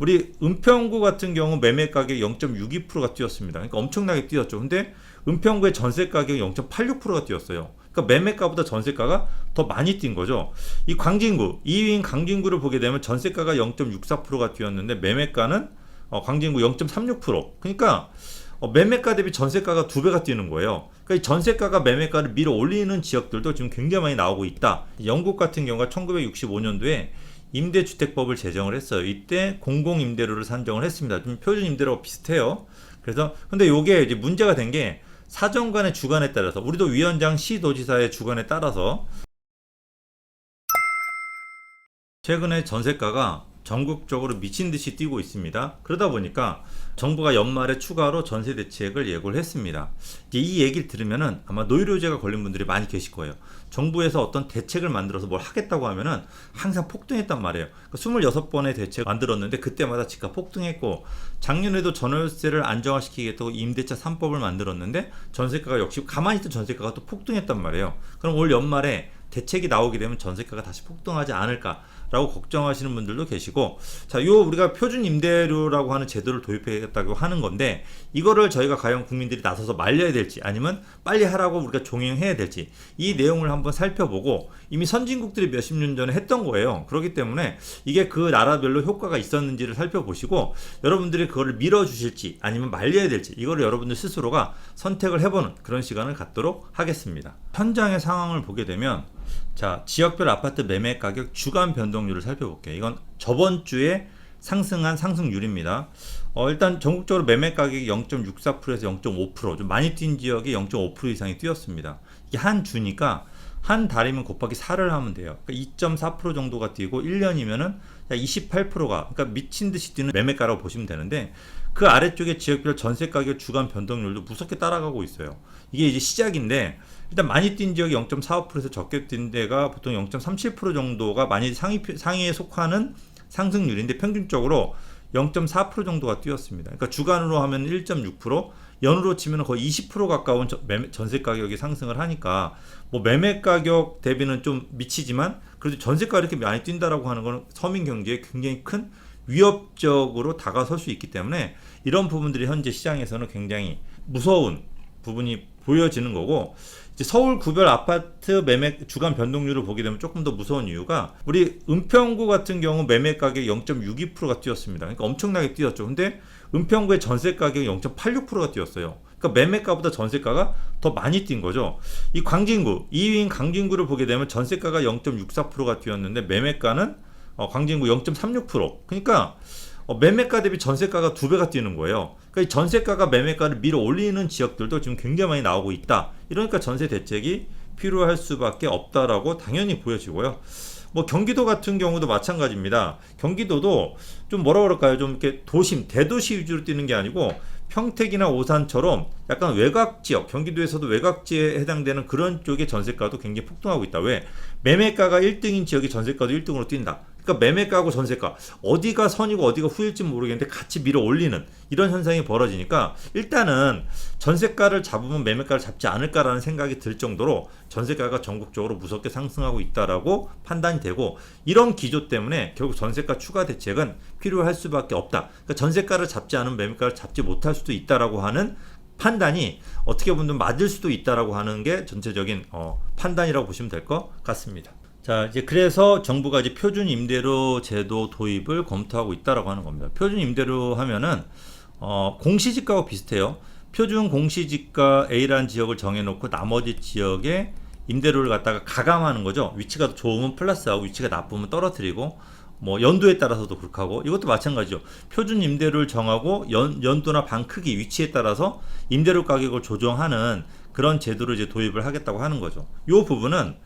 우리 은평구 같은 경우 매매 가격 0.62%가 뛰었습니다. 그러니까 엄청나게 뛰었죠. 근데 은평구의 전세 가격이 0.86%가 뛰었어요. 그러니까 매매가보다 전세가가 더 많이 뛴 거죠. 이 광진구, 2위인 광진구를 보게 되면 전세가가 0.64%가 뛰었는데 매매가는 광진구 0.36%. 그러니까 매매가 대비 전세가가 2배가 뛰는 거예요. 그러니까 이 전세가가 매매가를 밀어 올리는 지역들도 지금 굉장히 많이 나오고 있다. 영국 같은 경우가 1965년도에 임대주택법을 제정을 했어요. 이때 공공임대료를 산정을 했습니다. 좀 표준임대료와 비슷해요. 그래서 근데 요게 이제 문제가 된 게 사정관의 주관에 따라서 우리도 위원장 시도지사의 주관에 따라서 최근에 전세가가 전국적으로 미친 듯이 뛰고 있습니다. 그러다 보니까 정부가 연말에 추가로 전세 대책을 예고를 했습니다. 이제 이 얘기를 들으면은 아마 노이로제가 걸린 분들이 많이 계실 거예요. 정부에서 어떤 대책을 만들어서 뭘 하겠다고 하면은 항상 폭등했단 말이에요. 그러니까 26번의 대책을 만들었는데 그때마다 집값 폭등했고, 작년에도 전월세를 안정화시키겠다고 임대차 3법을 만들었는데 전세가가 역시 가만히 있던 전세가가 또 폭등했단 말이에요. 그럼 올 연말에 대책이 나오게 되면 전세가가 다시 폭등하지 않을까라고 걱정하시는 분들도 계시고, 자, 요 우리가 표준 임대료라고 하는 제도를 도입하겠다고 하는 건데 이거를 저희가 과연 국민들이 나서서 말려야 될지 아니면 빨리 하라고 우리가 종용해야 될지 이 내용을 한번 살펴보고, 이미 선진국들이 몇십 년 전에 했던 거예요. 그렇기 때문에 이게 그 나라별로 효과가 있었는지를 살펴보시고 여러분들이 그거를 밀어주실지 아니면 말려야 될지 이거를 여러분들 스스로가 선택을 해보는 그런 시간을 갖도록 하겠습니다. 현장의 상황을 보게 되면, 자, 지역별 아파트 매매 가격 주간 변동률을 살펴볼게요. 이건 저번 주에 상승한 상승률입니다. 일단 전국적으로 매매 가격이 0.64%에서 0.5%, 좀 많이 뛴 지역이 0.5% 이상이 뛰었습니다. 이게 한 주니까 한 달이면 곱하기 4를 하면 돼요. 그러니까 2.4% 정도가 뛰고 1년이면은 28%가, 그러니까 미친 듯이 뛰는 매매가라고 보시면 되는데, 그 아래쪽에 지역별 전세 가격 주간 변동률도 무섭게 따라가고 있어요. 이게 이제 시작인데, 일단 많이 뛴 지역이 0.45%에서 적게 뛴 데가 보통 0.37% 정도가 많이 상위에 속하는 상승률인데, 평균적으로 0.4% 정도가 뛰었습니다. 그러니까 주간으로 하면 1.6%, 연으로 치면 거의 20% 가까운 전세 가격이 상승을 하니까 뭐 매매 가격 대비는 좀 미치지만 그래도 전세가 이렇게 많이 뛴다라고 하는 것은 서민 경제에 굉장히 큰 위협적으로 다가설 수 있기 때문에 이런 부분들이 현재 시장에서는 굉장히 무서운 부분이 보여지는 거고, 이제 서울 구별 아파트 매매 주간 변동률을 보게 되면 조금 더 무서운 이유가, 우리 은평구 같은 경우 매매 가격이 0.62%가 뛰었습니다. 그러니까 엄청나게 뛰었죠. 근데 은평구의 전세 가격이 0.86%가 뛰었어요. 그러니까 매매가보다 전세가가 더 많이 뛴 거죠. 이 광진구, 2위인 광진구를 보게 되면 전세가가 0.64%가 뛰었는데 매매가는 광진구 0.36%. 그러니까 매매가 대비 전세가가 2배가 뛰는 거예요. 그러니까 이 전세가가 매매가를 밀어 올리는 지역들도 지금 굉장히 많이 나오고 있다. 이러니까 전세 대책이 필요할 수밖에 없다라고 당연히 보여지고요. 뭐 경기도 같은 경우도 마찬가지입니다. 경기도도 좀 뭐라 그럴까요? 좀 이렇게 도심, 대도시 위주로 뛰는 게 아니고 평택이나 오산처럼 약간 외곽 지역, 경기도에서도 외곽지에 해당되는 그런 쪽의 전세가도 굉장히 폭등하고 있다. 왜? 매매가가 1등인 지역이 전세가도 1등으로 뛴다. 그러니까 매매가하고 전세가 어디가 선이고 어디가 후일지 모르겠는데 같이 밀어 올리는 이런 현상이 벌어지니까, 일단은 전세가를 잡으면 매매가를 잡지 않을까라는 생각이 들 정도로 전세가가 전국적으로 무섭게 상승하고 있다라고 판단이 되고, 이런 기조 때문에 결국 전세가 추가 대책은 필요할 수밖에 없다. 그러니까 전세가를 잡지 않으면 매매가를 잡지 못할 수도 있다라고 하는 판단이 어떻게 보면 맞을 수도 있다라고 하는 게 전체적인 판단이라고 보시면 될 것 같습니다. 자, 이제 그래서 정부가 이제 표준 임대료 제도 도입을 검토하고 있다라고 하는 겁니다. 표준 임대료 하면은 공시지가와 비슷해요. 표준 공시지가 A라는 지역을 정해놓고 나머지 지역에 임대료를 갖다가 가감하는 거죠. 위치가 좋으면 플러스하고 위치가 나쁘면 떨어뜨리고, 뭐 연도에 따라서도 그렇게 하고, 이것도 마찬가지죠. 표준 임대료를 정하고 연도나 방 크기, 위치에 따라서 임대료 가격을 조정하는 그런 제도를 이제 도입을 하겠다고 하는 거죠. 이 부분은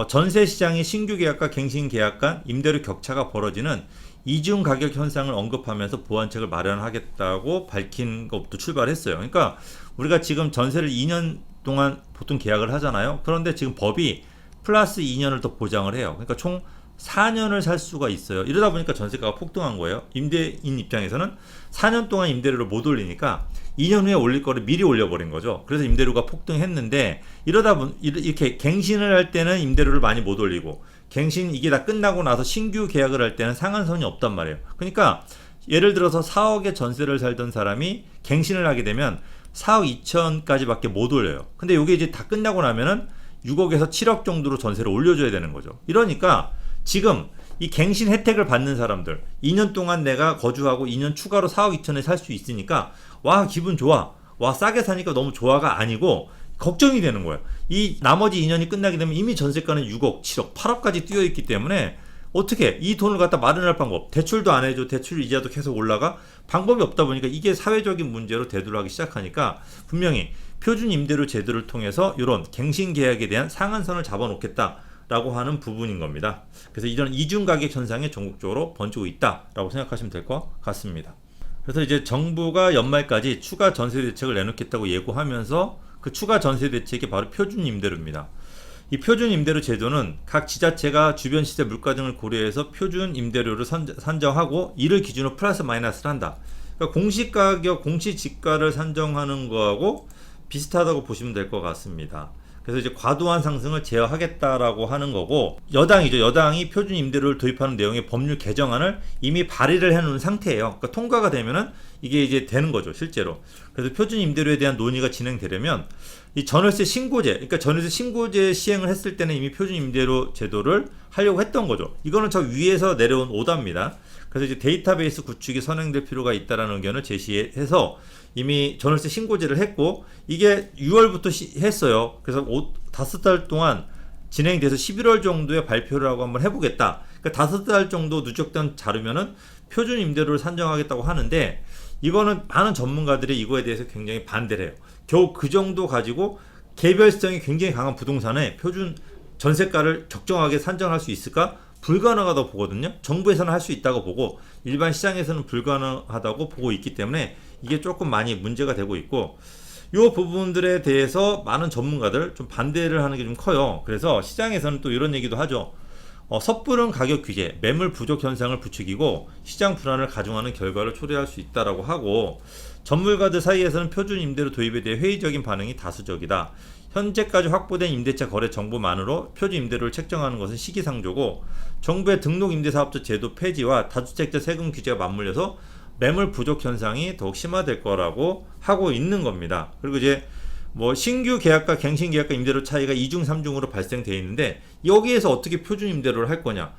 전세 시장의 신규 계약과 갱신 계약 간 임대료 격차가 벌어지는 이중 가격 현상을 언급하면서 보완책을 마련하겠다고 밝힌 것부터 출발했어요. 그러니까 우리가 지금 전세를 2년 동안 보통 계약을 하잖아요. 그런데 지금 법이 플러스 2년을 더 보장을 해요. 그러니까 총 4년을 살 수가 있어요. 이러다 보니까 전세가가 폭등한 거예요. 임대인 입장에서는 4년 동안 임대료를 못 올리니까 2년 후에 올릴 거를 미리 올려버린 거죠. 그래서 임대료가 폭등했는데, 이러다 보니 이렇게 갱신을 할 때는 임대료를 많이 못 올리고, 갱신 이게 다 끝나고 나서 신규 계약을 할 때는 상한선이 없단 말이에요. 그러니까 예를 들어서 4억의 전세를 살던 사람이 갱신을 하게 되면 4억 2천까지밖에 못 올려요. 근데 이게 이제 다 끝나고 나면은 6억에서 7억 정도로 전세를 올려줘야 되는 거죠. 이러니까 지금 이 갱신 혜택을 받는 사람들 2년 동안 내가 거주하고 2년 추가로 4억 2천에 살 수 있으니까 와 기분 좋아, 와 싸게 사니까 너무 좋아가 아니고 걱정이 되는 거예요. 이 나머지 2년이 끝나게 되면 이미 전세가는 6억, 7억, 8억까지 뛰어있기 때문에 어떻게 이 돈을 갖다 마련할 방법, 대출도 안 해줘, 대출 이자도 계속 올라가, 방법이 없다 보니까 이게 사회적인 문제로 대두를 하기 시작하니까 분명히 표준 임대료 제도를 통해서 이런 갱신 계약에 대한 상한선을 잡아놓겠다라고 하는 부분인 겁니다. 그래서 이런 이중 가격 현상이 전국적으로 번지고 있다라고 생각하시면 될 것 같습니다. 그래서 이제 정부가 연말까지 추가 전세 대책을 내놓겠다고 예고하면서 그 추가 전세 대책이 바로 표준 임대료입니다. 이 표준 임대료 제도는 각 지자체가 주변 시세 물가 등을 고려해서 표준 임대료를 산정하고 이를 기준으로 플러스 마이너스를 한다. 그러니까 공시가격, 공시지가를 산정하는 거하고 비슷하다고 보시면 될 것 같습니다. 그래서 이제 과도한 상승을 제어하겠다라고 하는 거고, 여당이죠. 여당이 표준 임대료를 도입하는 내용의 법률 개정안을 이미 발의를 해놓은 상태예요. 그러니까 통과가 되면은 이게 이제 되는 거죠, 실제로. 그래서 표준 임대료에 대한 논의가 진행되려면 이 전월세 신고제, 그러니까 전월세 신고제 시행을 했을 때는 이미 표준 임대료 제도를 하려고 했던 거죠. 이거는 저 위에서 내려온 오다입니다. 그래서 이제 데이터베이스 구축이 선행될 필요가 있다라는 의견을 제시해서 이미 전월세 신고제를 했고, 이게 6월부터 했어요. 그래서 5달 동안 진행돼서 11월 정도에 발표를 하고 한번 해보겠다. 그러니까 5달 정도 누적된 자료면은 표준 임대료를 산정하겠다고 하는데, 이거는 많은 전문가들이 이거에 대해서 굉장히 반대를 해요. 겨우 그 정도 가지고 개별성이 굉장히 강한 부동산에 표준 전세가를 적정하게 산정할 수 있을까? 불가능하다고 보거든요. 정부에서는 할 수 있다고 보고 일반 시장에서는 불가능하다고 보고 있기 때문에 이게 조금 많이 문제가 되고 있고, 이 부분들에 대해서 많은 전문가들 좀 반대를 하는 게 좀 커요. 그래서 시장에서는 또 이런 얘기도 하죠. 섣부른 가격 규제, 매물 부족 현상을 부추기고 시장 불안을 가중하는 결과를 초래할 수 있다라고 하고, 전문가들 사이에서는 표준 임대료 도입에 대해 회의적인 반응이 다수적이다. 현재까지 확보된 임대차 거래 정보만으로 표준 임대료를 책정하는 것은 시기상조고, 정부의 등록 임대사업자 제도 폐지와 다주택자 세금 규제가 맞물려서 매물 부족 현상이 더욱 심화될 거라고 하고 있는 겁니다. 그리고 이제 뭐 신규 계약과 갱신 계약과 임대료 차이가 2중 3중으로 발생되어 있는데, 여기에서 어떻게 표준 임대료를 할 거냐,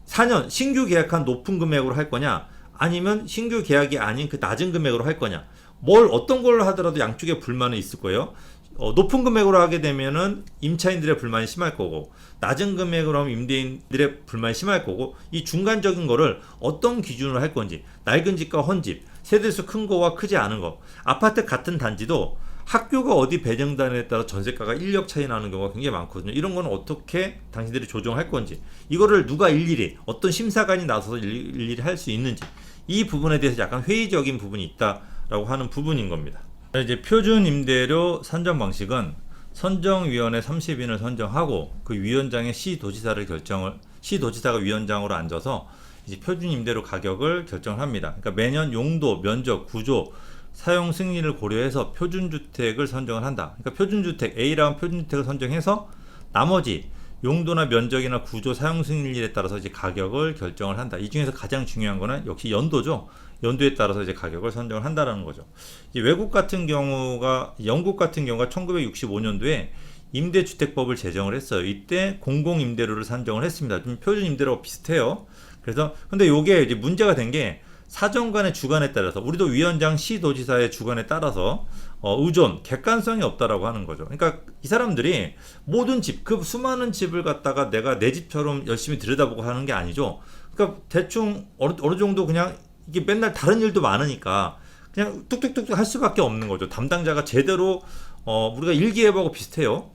4년 신규 계약한 높은 금액으로 할 거냐, 아니면 신규 계약이 아닌 그 낮은 금액으로 할 거냐, 어떤 걸로 하더라도 양쪽에 불만은 있을 거예요. 높은 금액으로 하게 되면은 임차인들의 불만이 심할 거고, 낮은 금액으로 하면 임대인들의 불만이 심할 거고, 이 중간적인 거를 어떤 기준으로 할 건지, 낡은 집과 헌집, 세대수 큰 거와 크지 않은 거, 아파트 같은 단지도 학교가 어디 배정단에 따라 전세가가 1억 차이 나는 경우가 굉장히 많거든요. 이런 거는 어떻게 당신들이 조정할 건지, 이거를 누가 일일이 어떤 심사관이 나서서 일일이 할 수 있는지, 이 부분에 대해서 약간 회의적인 부분이 있다라고 하는 부분인 겁니다. 이제 표준 임대료 산정 방식은 선정위원회 30인을 선정하고 그 위원장의 시도지사가 위원장으로 앉아서 이제 표준 임대료 가격을 결정을 합니다. 그러니까 매년 용도, 면적, 구조, 사용 승인을 고려해서 표준주택을 선정을 한다. 그러니까 표준주택 A라는 표준주택을 선정해서 나머지 용도나 면적이나 구조, 사용 승인일에 따라서 이제 가격을 결정을 한다. 이 중에서 가장 중요한 거는 역시 연도죠. 연도에 따라서 이제 가격을 선정을 한다라는 거죠. 이제 영국 같은 경우가 1965년도에 임대주택법을 제정을 했어요. 이때 공공임대료를 산정을 했습니다. 좀 표준임대료와 비슷해요. 그래서 근데 요게 이제 문제가 된 게 사정관의 주관에 따라서, 우리도 위원장, 시도지사의 주관에 따라서 의존, 객관성이 없다라고 하는 거죠. 그러니까 이 사람들이 모든 집, 그 수많은 집을 갖다가 내가 내 집처럼 열심히 들여다보고 하는 게 아니죠. 그러니까 대충 어느 정도 그냥 이게 맨날 다른 일도 많으니까 그냥 뚝뚝뚝뚝 할 수밖에 없는 거죠. 담당자가 제대로 우리가 일기예보하고 비슷해요.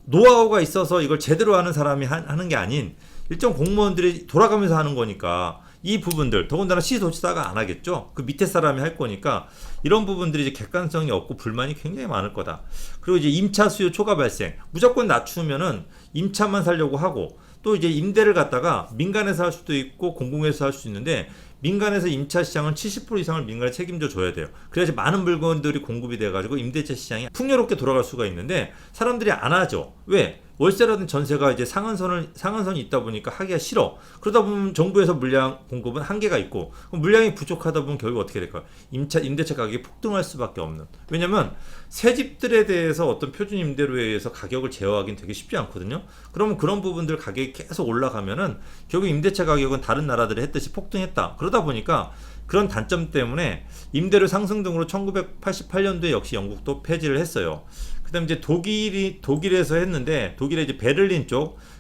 노하우가 있어서 이걸 제대로 하는 사람이 하는 게 아닌 일정 공무원들이 돌아가면서 하는 거니까, 이 부분들, 더군다나 시도지사가 안 하겠죠. 그 밑에 사람이 할 거니까 이런 부분들이 이제 객관성이 없고 불만이 굉장히 많을 거다. 그리고 이제 임차 수요 초과 발생, 무조건 낮추면은 임차만 살려고 하고, 또 이제 임대를 갖다가 민간에서 할 수도 있고 공공에서 할 수 있는데, 민간에서 임차 시장은 70% 이상을 민간에 책임져 줘야 돼요. 그래야지 많은 물건들이 공급이 돼가지고 임대차 시장이 풍요롭게 돌아갈 수가 있는데 사람들이 안 하죠. 왜? 월세라든 전세가 이제 상한선이 있다 보니까 하기가 싫어. 그러다 보면 정부에서 물량 공급은 한계가 있고, 그럼 물량이 부족하다 보면 결국 어떻게 될까요? 임대차 가격이 폭등할 수밖에 없는. 왜냐면 새 집들에 대해서 어떤 표준 임대료에 의해서 가격을 제어하기는 되게 쉽지 않거든요. 그러면 그런 부분들 가격이 계속 올라가면은 결국 임대차 가격은 다른 나라들이 했듯이 폭등했다. 그러다 보니까 그런 단점 때문에 임대료 상승 등으로 1988년도에 역시 영국도 폐지를 했어요. 그다음 이제 독일에서 했는데, 독일의 이제 베를린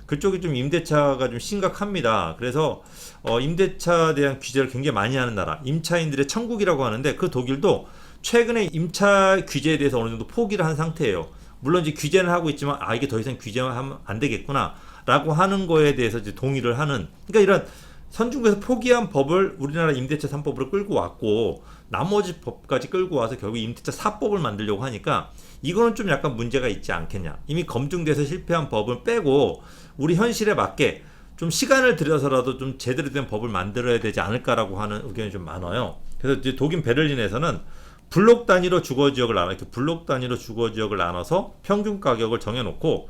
그쪽이 좀 임대차가 좀 심각합니다. 그래서 임대차에 대한 규제를 굉장히 많이 하는 나라, 임차인들의 천국이라고 하는데, 그 독일도 최근에 임차 규제에 대해서 어느 정도 포기를 한 상태예요. 물론 이제 규제는 하고 있지만 이게 더 이상 규제하면 안 되겠구나라고 하는 거에 대해서 이제 동의를 하는, 그러니까 이런 선진국에서 포기한 법을 우리나라 임대차 3법으로 끌고 왔고, 나머지 법까지 끌고 와서 결국 임대차 4법을 만들려고 하니까 이거는 좀 약간 문제가 있지 않겠냐. 이미 검증돼서 실패한 법을 빼고 우리 현실에 맞게 좀 시간을 들여서라도 좀 제대로 된 법을 만들어야 되지 않을까라고 하는 의견이 좀 많아요. 그래서 이제 독일 베를린에서는 블록 단위로 주거 지역을 나눠서 평균 가격을 정해놓고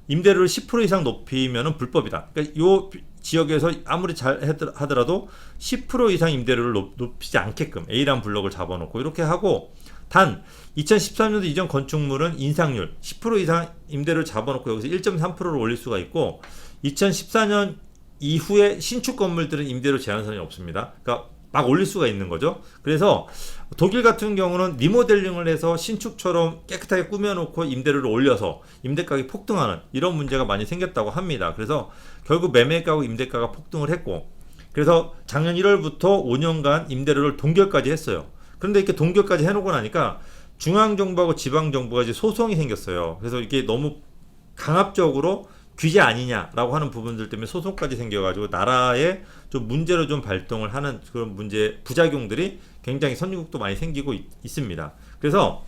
임대료를 10% 이상 높이면은 불법이다. 그러니까 요 지역에서 아무리 잘 하더라도 10% 이상 임대료를 높이지 않게끔 A라는 블록을 잡아놓고 이렇게 하고, 단 2013년도 이전 건축물은 인상률 10% 이상 임대료를 잡아놓고 여기서 1.3%를 올릴 수가 있고, 2014년 이후에 신축 건물들은 임대료 제한선이 없습니다. 그러니까 막 올릴 수가 있는 거죠. 그래서 독일 같은 경우는 리모델링을 해서 신축처럼 깨끗하게 꾸며놓고 임대료를 올려서 임대가격이 폭등하는 이런 문제가 많이 생겼다고 합니다. 그래서 결국 매매가하고 임대가가 폭등을 했고, 그래서 작년 1월부터 5년간 임대료를 동결까지 했어요. 그런데 이렇게 동결까지 해놓고 나니까 중앙정부하고 지방정부가 이제 소송이 생겼어요. 그래서 이게 너무 강압적으로 규제 아니냐라고 하는 부분들 때문에 소송까지 생겨가지고 나라에 좀 문제로 좀 발동을 하는 그런 부작용들이 굉장히 선진국도 많이 생기고 있습니다. 그래서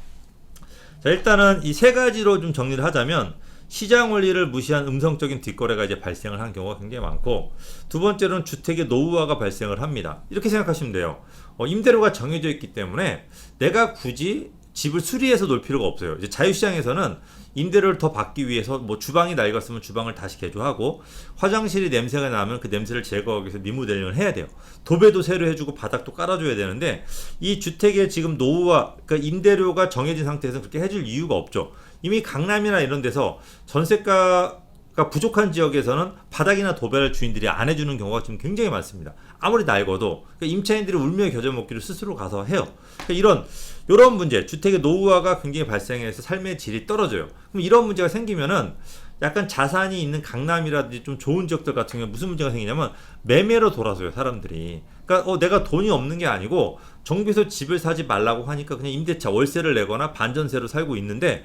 자, 일단은 이 세 가지로 좀 정리를 하자면, 시장 원리를 무시한 음성적인 뒷거래가 이제 발생을 한 경우가 굉장히 많고, 두 번째로는 주택의 노후화가 발생을 합니다. 이렇게 생각하시면 돼요. 임대료가 정해져 있기 때문에 내가 굳이 집을 수리해서 놓을 필요가 없어요. 이제 자유시장에서는 임대료를 더 받기 위해서 뭐 주방이 낡았으면 주방을 다시 개조하고, 화장실이 냄새가 나면 그 냄새를 제거하기 위해서 리모델링을 해야 돼요. 도배도 새로 해주고 바닥도 깔아줘야 되는데, 이 주택의 지금 노후와 그러니까 임대료가 정해진 상태에서 그렇게 해줄 이유가 없죠. 이미 강남이나 이런 데서 전세가가 부족한 지역에서는 바닥이나 도배를 주인들이 안 해주는 경우가 지금 굉장히 많습니다. 아무리 낡아도 그러니까 임차인들이 울며 겨자 먹기를 스스로 가서 해요. 그러니까 이런 문제, 주택의 노후화가 굉장히 발생해서 삶의 질이 떨어져요. 그럼 이런 문제가 생기면은 약간 자산이 있는 강남이라든지 좀 좋은 지역들 같은 경우는 무슨 문제가 생기냐면 매매로 돌아서요, 사람들이. 그러니까 내가 돈이 없는 게 아니고 정부에서 집을 사지 말라고 하니까 그냥 임대차 월세를 내거나 반전세로 살고 있는데,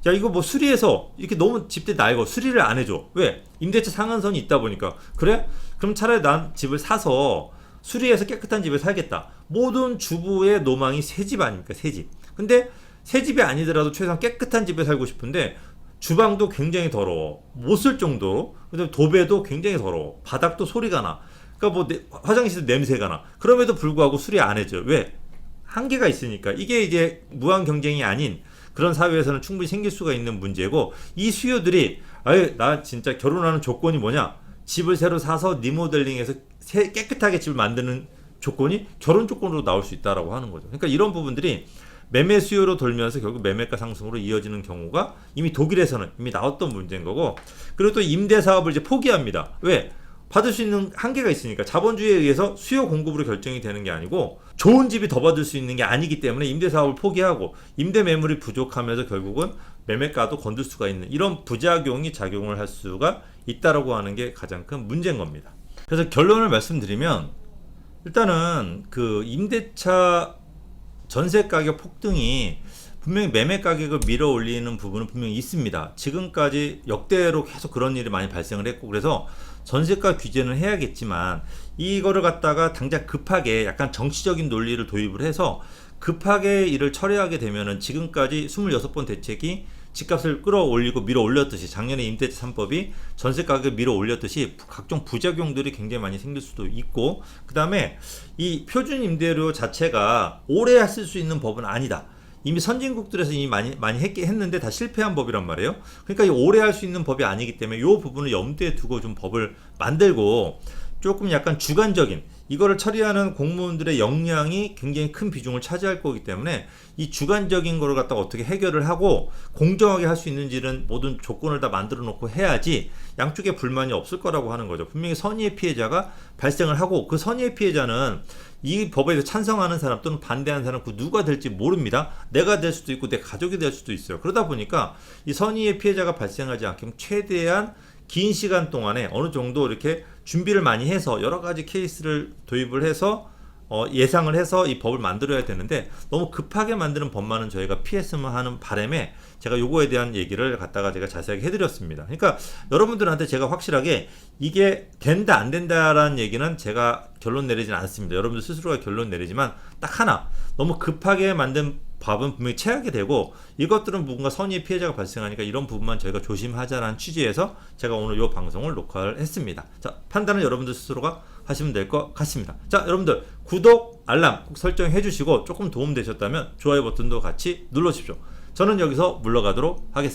야 이거 뭐 수리해서 이렇게 너무 집들 낡어 수리를 안 해줘. 왜? 임대차 상한선이 있다 보니까. 그래? 그럼 차라리 난 집을 사서 수리해서 깨끗한 집에 살겠다. 모든 주부의 로망이 새 집 아닙니까? 새 집. 근데 새 집이 아니더라도 최소한 깨끗한 집에 살고 싶은데 주방도 굉장히 더러워. 못 쓸 정도로. 그다음에 도배도 굉장히 더러워. 바닥도 소리가 나. 그러니까 뭐 화장실도 냄새가 나. 그럼에도 불구하고 수리 안 해줘. 왜? 한계가 있으니까. 이게 이제 무한 경쟁이 아닌 그런 사회에서는 충분히 생길 수가 있는 문제고, 이 수요들이 나 진짜 결혼하는 조건이 뭐냐? 집을 새로 사서 리모델링해서 깨끗하게 집을 만드는 조건이 결혼 조건으로 나올 수 있다라고 하는 거죠. 그러니까 이런 부분들이 매매 수요로 돌면서 결국 매매가 상승으로 이어지는 경우가 이미 독일에서는 이미 나왔던 문제인 거고, 그리고 또 임대 사업을 이제 포기합니다. 왜? 받을 수 있는 한계가 있으니까. 자본주의에 의해서 수요 공급으로 결정이 되는 게 아니고 좋은 집이 더 받을 수 있는 게 아니기 때문에 임대 사업을 포기하고 임대 매물이 부족하면서 결국은 매매가도 건들 수가 있는 이런 부작용이 작용을 할 수가 있다라고 하는 게 가장 큰 문제인 겁니다. 그래서 결론을 말씀드리면, 일단은 그 임대차 전세 가격 폭등이 분명히 매매 가격을 밀어 올리는 부분은 분명히 있습니다. 지금까지 역대로 계속 그런 일이 많이 발생을 했고, 그래서 전세가 규제는 해야겠지만 이거를 갖다가 당장 급하게 약간 정치적인 논리를 도입을 해서 급하게 이를 처리하게 되면은 지금까지 26번 대책이 집값을 끌어올리고 밀어 올렸듯이, 작년에 임대차 3법이 전세 가격을 밀어 올렸듯이 각종 부작용들이 굉장히 많이 생길 수도 있고, 그 다음에 이 표준 임대료 자체가 오래 쓸 수 있는 법은 아니다. 이미 선진국들에서 이미 많이 했는데 다 실패한 법이란 말이에요. 그러니까 이 오래 할 수 있는 법이 아니기 때문에 이 부분을 염두에 두고 좀 법을 만들고 조금 약간 주관적인 이거를 처리하는 공무원들의 역량이 굉장히 큰 비중을 차지할 거기 때문에 이 주관적인 거를 갖다가 어떻게 해결을 하고 공정하게 할 수 있는지는 모든 조건을 다 만들어 놓고 해야지 양쪽에 불만이 없을 거라고 하는 거죠. 분명히 선의의 피해자가 발생을 하고 그 선의의 피해자는 이 법에 대해서 찬성하는 사람 또는 반대하는 사람 그 누가 될지 모릅니다. 내가 될 수도 있고 내 가족이 될 수도 있어요. 그러다 보니까 이 선의의 피해자가 발생하지 않게 최대한 긴 시간 동안에 어느 정도 이렇게 준비를 많이 해서 여러 가지 케이스를 도입을 해서 예상을 해서 이 법을 만들어야 되는데 너무 급하게 만드는 법만은 저희가 피했으면 하는 바람에 제가 요거에 대한 얘기를 갖다가 제가 자세하게 해드렸습니다. 그러니까 여러분들한테 제가 확실하게 이게 된다 안 된다라는 얘기는 제가 결론 내리진 않습니다. 여러분들 스스로가 결론 내리지만 딱 하나 너무 급하게 만든 법은 분명히 체하게 되고 이것들은 뭔가 선의의 피해자가 발생하니까 이런 부분만 저희가 조심하자라는 취지에서 제가 오늘 이 방송을 녹화를 했습니다. 자, 판단은 여러분들 스스로가 하시면 될 것 같습니다. 자, 여러분들 구독, 알람 꼭 설정해 주시고 조금 도움 되셨다면 좋아요 버튼도 같이 눌러주십시오. 저는 여기서 물러가도록 하겠습니다.